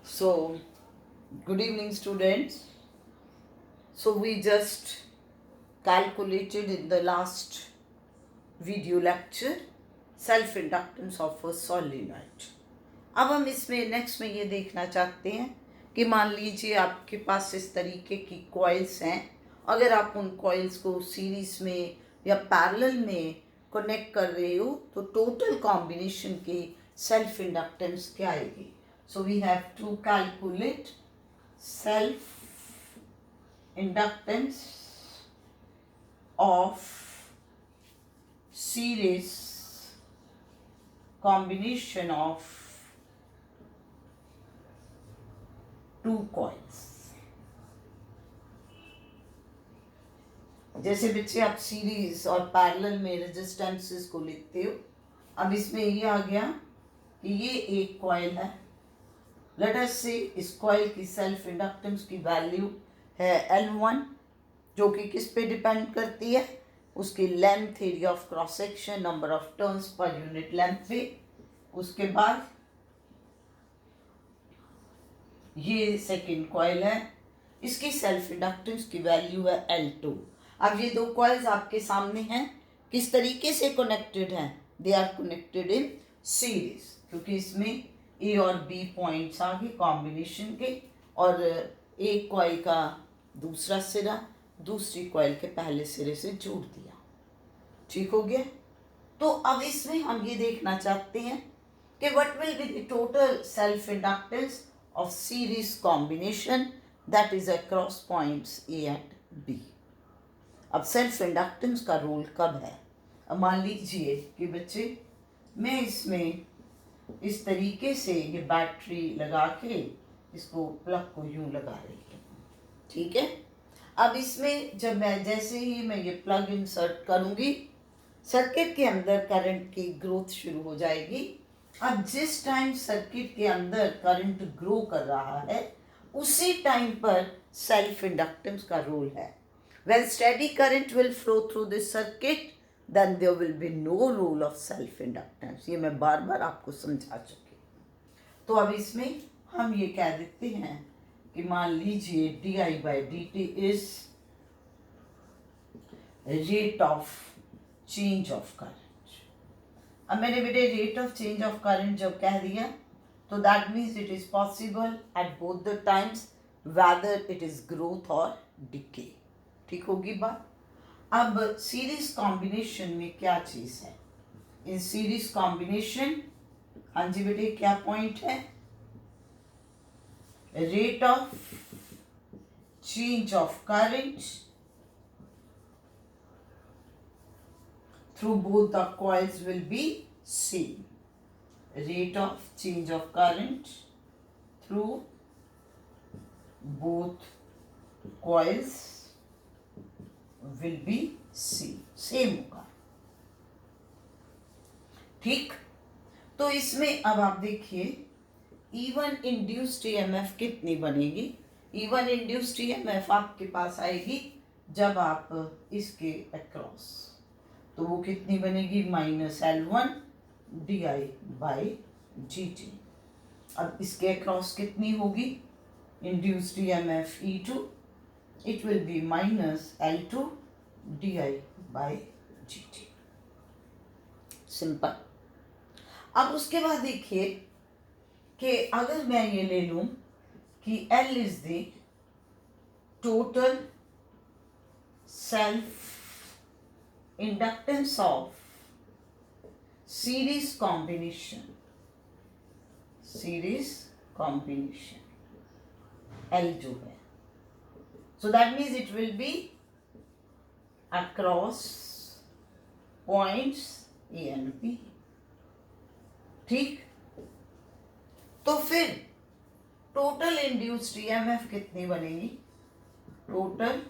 So, good evening, students. So, we just calculated in the last video lecture self inductance of a solenoid. अब हम इसमें next में ये देखना चाहते हैं कि मान लीजिए आपके पास इस तरीके की कॉइल्स हैं, अगर आप उन कॉइल्स को सीरीज में या पैरेलल में कनेक्ट कर रहे हो तो टोटल कॉम्बिनेशन की सेल्फ इंडक्टेंस क्या आएगी. So we have to calculate self inductance of series combination of two coils. जैसे बच्चे आप सीरीज और पैरेलल में रेजिस्टेंसेस को लिखते हो, अब इसमें ये आ गया कि ये एक कॉइल है. लेट अस से इस कॉइल की सेल्फ इंडक्टेंस की वैल्यू है L1, जो कि किस पे डिपेंड करती है, उसकी length, area of cross section, number of turns per unit length पे. उसके बाद ये सेकेंड कॉइल है, इसकी सेल्फ इंडक्टेंस की वैल्यू है L2. अब ये दो कॉइल्स आपके सामने हैं, किस तरीके से कनेक्टेड हैं, they are connected in series, क्योंकि इसमें ए और बी पॉइंट्स आ गए कॉम्बिनेशन के, और एक कॉइल का दूसरा सिरा दूसरी कॉइल के पहले सिरे से जोड़ दिया. ठीक हो गया. तो अब इसमें हम ये देखना चाहते हैं कि what will be the total self inductance of series combination that is across points A and B. अब सेल्फ इंडक्टेंस का रोल कब है. अब मान लीजिए कि बच्चे मैं इसमें इस तरीके से ये बैटरी लगा के इसको प्लग को यूं लगा रही हूँ. ठीक है. अब इसमें जब मैं जैसे ही मैं ये प्लग इंसर्ट करूँगी, सर्किट के अंदर करंट की ग्रोथ शुरू हो जाएगी. अब जिस टाइम सर्किट के अंदर करंट ग्रो कर रहा है उसी टाइम पर सेल्फ इंडक्टेंस का रोल है. When steady current will flow through this circuit, then there will be no role of self inductance. ये मैं बार बार आपको समझा चुकी. तो अब इसमें हम ये कह देते हैं कि मान लीजिए di by dt is rate of change of current. अब मैंने बेटे rate of change of current जब कह दिया तो that means it is possible at both the times whether it is growth or decay. ठीक होगी बात. अब सीरीज कॉम्बिनेशन में क्या चीज है, इन सीरीज कॉम्बिनेशन, हाँ जी बेटे क्या पॉइंट है, rate of change of current through both the coils will be same. Rate of change of current through both coils will be same होगा. ठीक. तो इसमें अब आप देखिए E1 इंड्यूस्ड EMF कितनी बनेगी. E1 इंड्यूस्ड EMF आपके पास आएगी जब आप इसके अक्रॉस, तो वो कितनी बनेगी, -L1 di by dt. अब इसके अक्रॉस कितनी होगी, induced EMF E2, it will be -L2 di by dt. Simple. अब उसके बाद देखिए कि अगर मैं ये ले लूं कि L is the total self inductance of series combination, L जो है, so that means it will be across points A and B. ठीक. तो फिर टोटल इंड्यूस्ड EMF कितनी बनेगी, total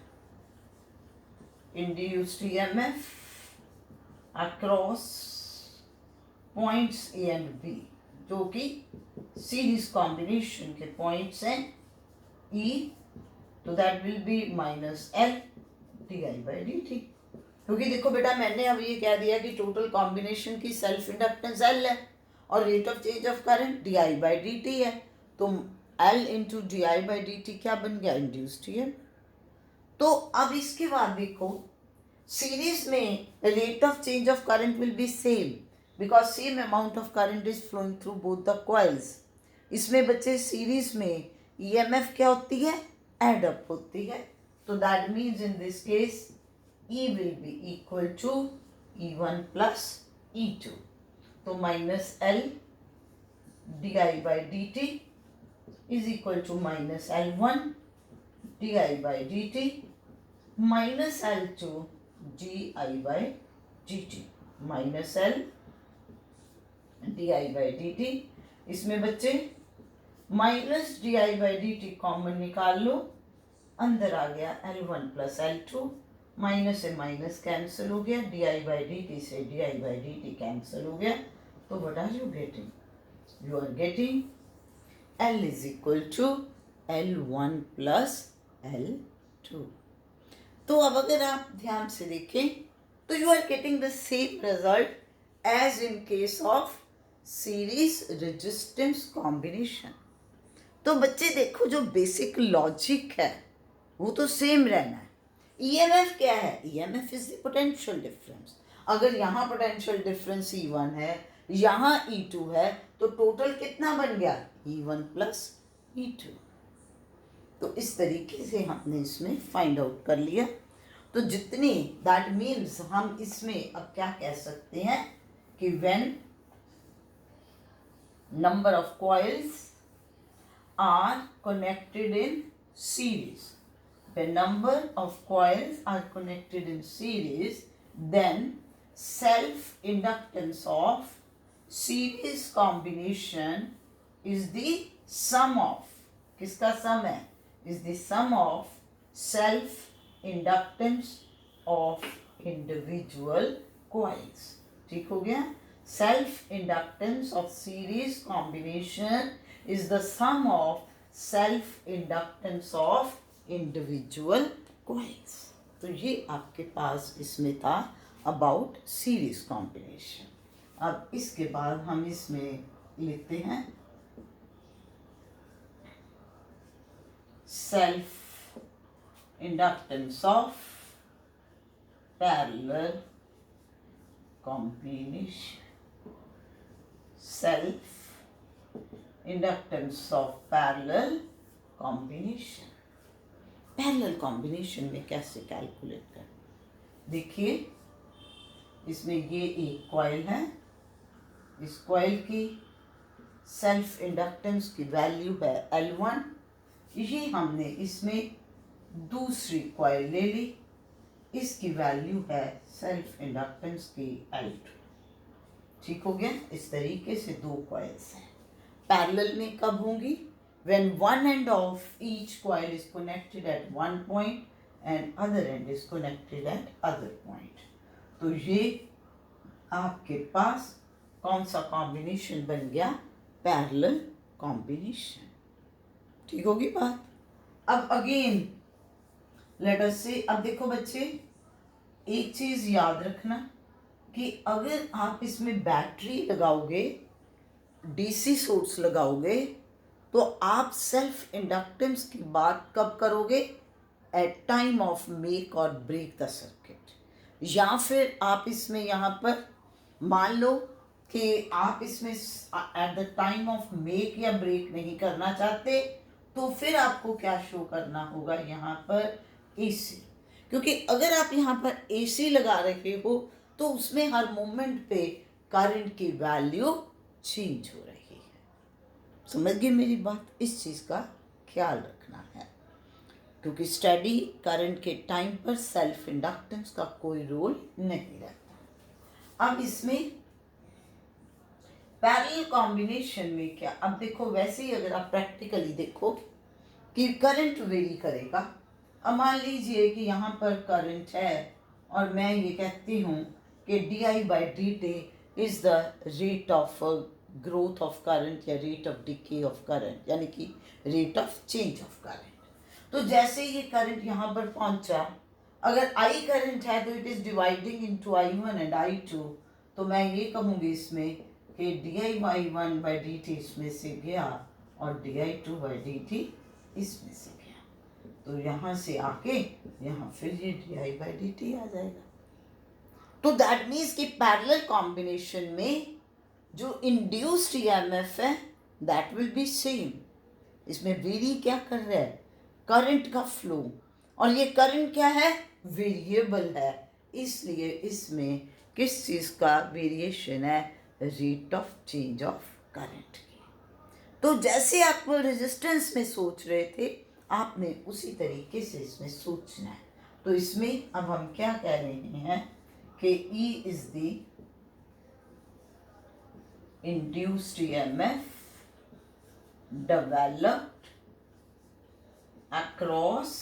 induced EMF across points A and B, जो कि series combination के पॉइंट्स हैं E, तो that will be -L di by dt. क्योंकि देखो बेटा मैंने अब ये कह दिया कि टोटल कॉम्बिनेशन की सेल्फ इंडक्टेंस L है और rate of change of current di by dt है, तो L into D I by D T क्या बन गया, इंड्यूस्ड ईएमएफ। तो अब इसके बाद देखो सीरीज में rate of change of current will be same because same amount of current is flowing through both the coils. इसमें बच्चे सीरीज में ईएमएफ क्या होती है, एड अप होती है। तो that means in this case E will be equal to E1 plus E2. तो minus L di by dt is equal to minus L1 di by dt minus L2 di by dt minus L di by dt। इसमें बच्चे minus D I by D T common निकाल लो, अंदर आ गया L1 plus L2, minus से minus cancel हो गया, D I by D T से D I by D T cancel हो गया। तो what are you getting, you are getting L is equal to L1 plus L2। तो अब अगर आप ध्यान से देखें तो you are getting the same result as in case of series resistance combination. तो बच्चे देखो जो बेसिक लॉजिक है वो तो सेम रहना है। ईएमएफ क्या है, EMF is the potential difference. अगर यहाँ पोटेंशियल डिफरेंस E1 है, यहाँ E2 है, तो टोटल कितना बन गया, E1 प्लस E2। तो इस तरीके से हमने इसमें फाइंड आउट कर लिया। तो जितनी दैट मीन्स हम इसमें अब क्या कह सकते हैं कि when number of coils are connected in series, the number of coils are connected in series, then self inductance of series combination is the sum of, किसका sum है, is the sum of self inductance of individual coils। ठीक हो गया। Self inductance of series combination is the sum of self inductance of individual coils। तो ये आपके पास इसमें था about series combination। अब इसके बाद हम इसमें लेते हैं self inductance of parallel combination। Self inductance of parallel combination. Parallel combination में कैसे कैलकुलेट करें, देखिए इसमें ये एक कॉइल है, इस कॉइल की सेल्फ इंडक्टेंस की वैल्यू है L1, ये हमने इसमें दूसरी कॉइल ले ली, इसकी वैल्यू है सेल्फ इंडक्टेंस की L2। ठीक हो गया। इस तरीके से दो कॉइल्स हैं। पैरेलल में कब होंगी, when one end of each coil is connected eight one point and other and is connected eight other point. तो ये आपके पास कौन सा कॉम्बिनेशन बन गया, पैरेलल कॉम्बिनेशन। ठीक होगी बात। अब अगेन लेट अस से, अब देखो बच्चे एक चीज याद रखना कि अगर आप इसमें बैटरी लगाओगे, डीसी सोर्स लगाओगे, तो आप सेल्फ इंडक्टेंस की बात कब करोगे, एट टाइम ऑफ मेक और ब्रेक द सर्किट। या फिर आप इसमें यहाँ पर मान लो कि आप इसमें at the time of make या ब्रेक नहीं करना चाहते, तो फिर आपको क्या शो करना होगा यहाँ पर, एसी। क्योंकि अगर आप यहाँ पर एसी लगा रहे हो तो उसमें हर मोमेंट पे करंट की वैल्यू चेंज हो रही है। समझ गए मेरी बात, इस चीज़ का ख्याल रखना है, क्योंकि स्टडी करंट के टाइम पर सेल्फ इंडक्टेंस का कोई रोल नहीं रहता। अब इसमें पैरेलल कॉम्बिनेशन में क्या, अब देखो वैसे ही अगर आप प्रैक्टिकली देखो कि करंट वेरी करेगा। अब मान लीजिए कि यहाँ पर करंट है और मैं ये कहती हूँ कि D I by D T is the rate of growth of current या rate of decay of current, यानी कि rate of change of current. तो जैसे ये करंट यहाँ पर पहुँचा, अगर आई करंट है तो it is dividing into I1 and I2। तो मैं ये कहूँगी इसमें कि D I by one by D T इसमें से गया और di2/dt इसमें से गया, तो यहाँ से आके यहाँ फिर ये di/dt आ जाएगा। तो दैट मीन्स कि पैरेलल कॉम्बिनेशन में जो इंड्यूस्ड ईएमएफ है दैट विल बी सेम। इसमें वेरी क्या कर रहा है, करंट का फ्लो, और ये करंट क्या है, वेरिएबल है, इसलिए इसमें किस चीज़ का वेरिएशन है, rate of change of current की। तो जैसे आप रेजिस्टेंस में सोच रहे थे आपने उसी तरीके से इसमें सोचना है। तो इसमें अब हम क्या कह रहे हैं कि E is the induced EMF developed across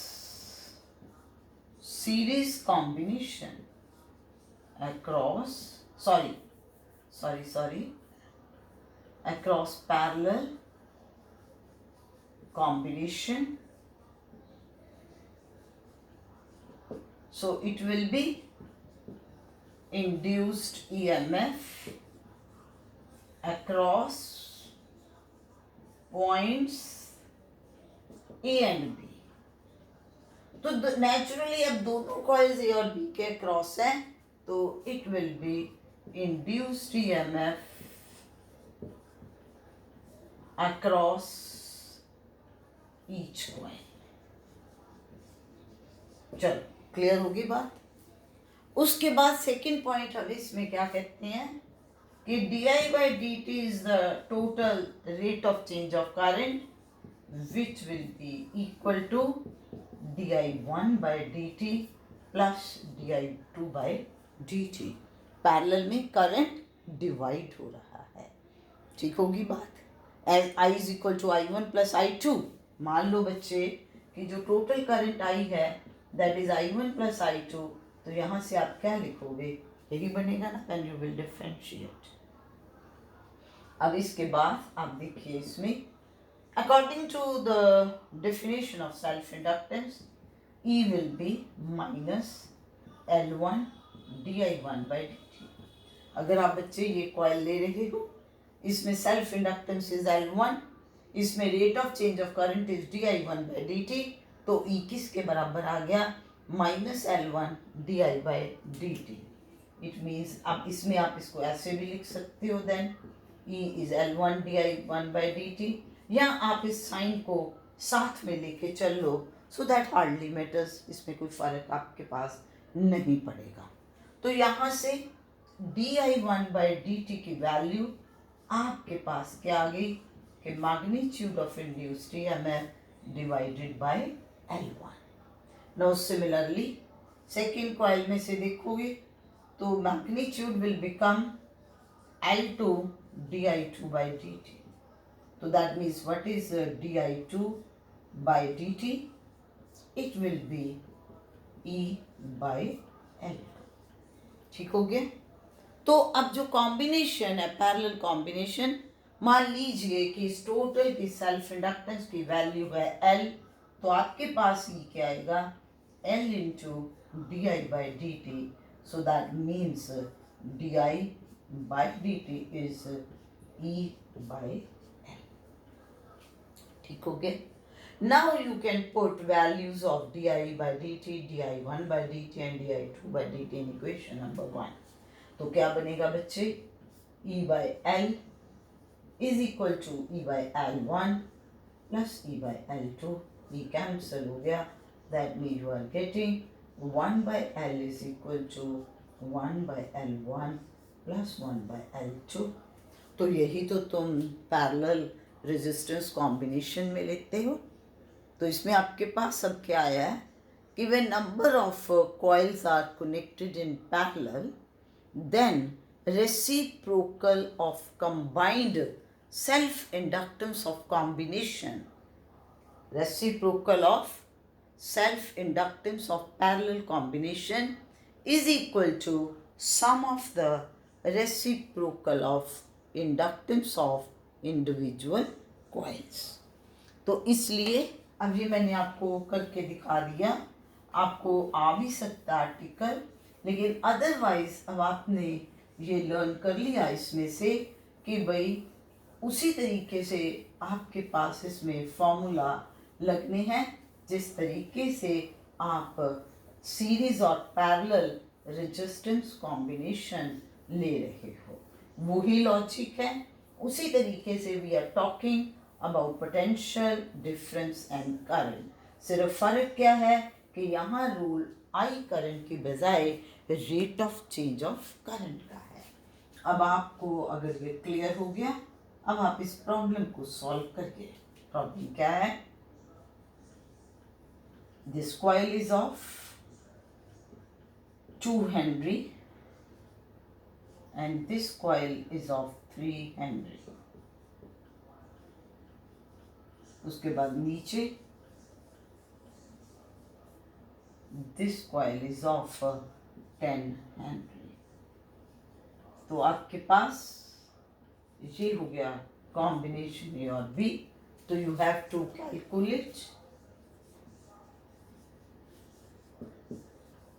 series combination, across parallel combination. So it will be induced EMF across points A and B. तो नेचुरली अब दोनों कॉइल्स A और B के अक्रॉस हैं, तो it will be induced EMF across each coil. चलो clear होगी बात। उसके बाद सेकेंड पॉइंट अब इसमें क्या कहते हैं कि di/dt is the total rate of change of current which will be equal to di1/dt plus di2/dt। Parallel में करंट डिवाइड हो रहा है, ठीक होगी बात। As I is equal to I1 plus I2, मान लो बच्चे कि जो टोटल करंट I है that is I1 plus I2, तो यहाँ से आप क्या लिखोगे, यही बनेगा ना, एंड यू विल डिफरेंशिएट। अब इसके बाद आप देखिए इसमें according to the definition of self inductance E will be minus L1 di1/dt। अगर आप बच्चे ये कॉइल ले रहे हो, इसमें सेल्फ इंडक्टेंस इज L1, इसमें rate of change of current is di1/dt, तो E किसके बराबर आ गया, minus L1 di/dt। It means आप इसमें आप इसको ऐसे भी लिख सकते हो, then E is L1 di1/dt, या आप इस साइन को साथ में लेके चल लो, सो दैट हार्डली मैटर्स, इसमें कोई फर्क आपके पास नहीं पड़ेगा। तो यहाँ से di1/dt की वैल्यू आपके पास क्या आ गई कि magnitude of induced EMF divided by L1। Now similarly second coil में से देखोगे तो magnitude will become L2 di2/dt। So that means what is di2/dt? It will be E/L2। ठीक हो गया। तो अब जो कॉम्बिनेशन है पैरेलल कॉम्बिनेशन, मान लीजिए कि इस टोटल की सेल्फ इंडक्टेंस की वैल्यू है L, तो आपके पास ये क्या आएगा, L into di/dt। So that means di/dt is E/L। ठीक हो गया। Now you can put values of di/dt, di1/dt and di2/dt in equation number 1। तो क्या बनेगा बच्चे, E/L is equal to E/L1 plus E/L2। ये कैंसिल हो गया, that mean you are getting 1/L is equal to 1/L1 plus 1/L2। तो यही तो तुम पैरेलल रेजिस्टेंस कॉम्बिनेशन में लेते हो। तो इसमें आपके पास अब क्या आया है कि when number of coils are connected in parallel, then reciprocal of combined self inductance of combination, reciprocal of self inductance of parallel combination is equal to sum of the reciprocal of inductance of individual coils। तो इसलिए अब ये मैंने आपको करके दिखा दिया, आपको आ भी सकता आर्टिकल, लेकिन अदरवाइज अब आपने ये लर्न कर लिया इसमें से कि भाई उसी तरीके से आपके पास इसमें फॉर्मूला लगने हैं जिस तरीके से आप सीरीज और पैरेलल रेजिस्टेंस कॉम्बिनेशन ले रहे हो, वही लॉजिक है। उसी तरीके से we are talking about potential difference and current. सिर्फ फर्क क्या है कि यहाँ रूल आई करंट की बजाय rate of change of current का है। अब आपको अगर ये क्लियर हो गया, अब आप इस प्रॉब्लम को सॉल्व करिए। प्रॉब्लम क्या है? This coil is of 2 Henry and this coil is of 3 Henry. उसके बाद नीचे this coil is of 10 Henry. तो आपके पास ये हो गया कॉम्बिनेशन ए और बी। तो you have to calculate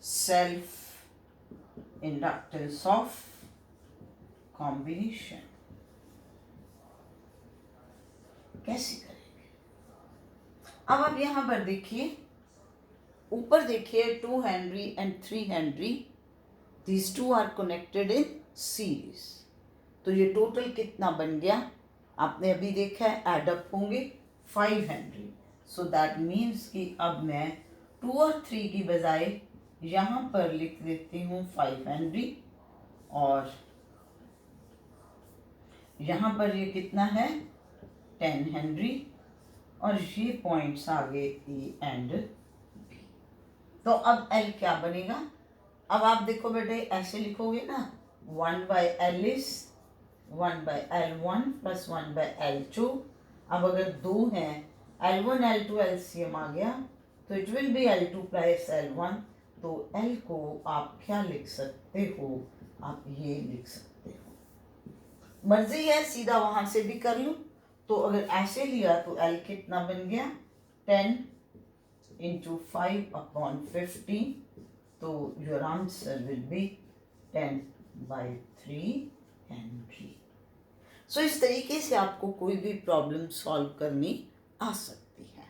self inductance of combination. कैसे करेंगे? अब आप यहां पर देखिए, ऊपर देखिए 2 Henry and 3 Henry, these two are connected in series। तो ये टोटल कितना बन गया? आपने अभी देखा है, एडअप होंगे 5 हेनरी। सो दैट मीन्स कि अब मैं 2 और 3 की बजाय यहाँ पर लिख देती हूँ 5 हेनरी, और यहाँ पर ये कितना है 10 हेनरी, और ये पॉइंट्स आगे ए एंड बी। तो अब एल क्या बनेगा? अब आप देखो बेटे, ऐसे लिखोगे ना, 1/L is 1/L1 plus 1/L2। अब अगर 2 हैं, L1 L2 LCM आ गया, तो it will be L2 plus L1। तो L को आप क्या लिख सकते हो? आप ये लिख सकते हो। मर्जी है, सीधा वहां से भी कर लूँ। तो अगर ऐसे लिया तो L कितना बन गया? 10 into 5/15। तो your answer will be 10/3 henry. So इस तरीके से आपको कोई भी प्रॉब्लम सॉल्व करनी आ सकती है।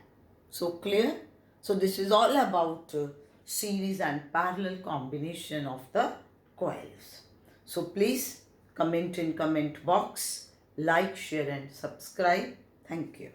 So clear? So this is all about series and parallel combination of the coils. So please comment in comment box, like, share and subscribe. Thank you.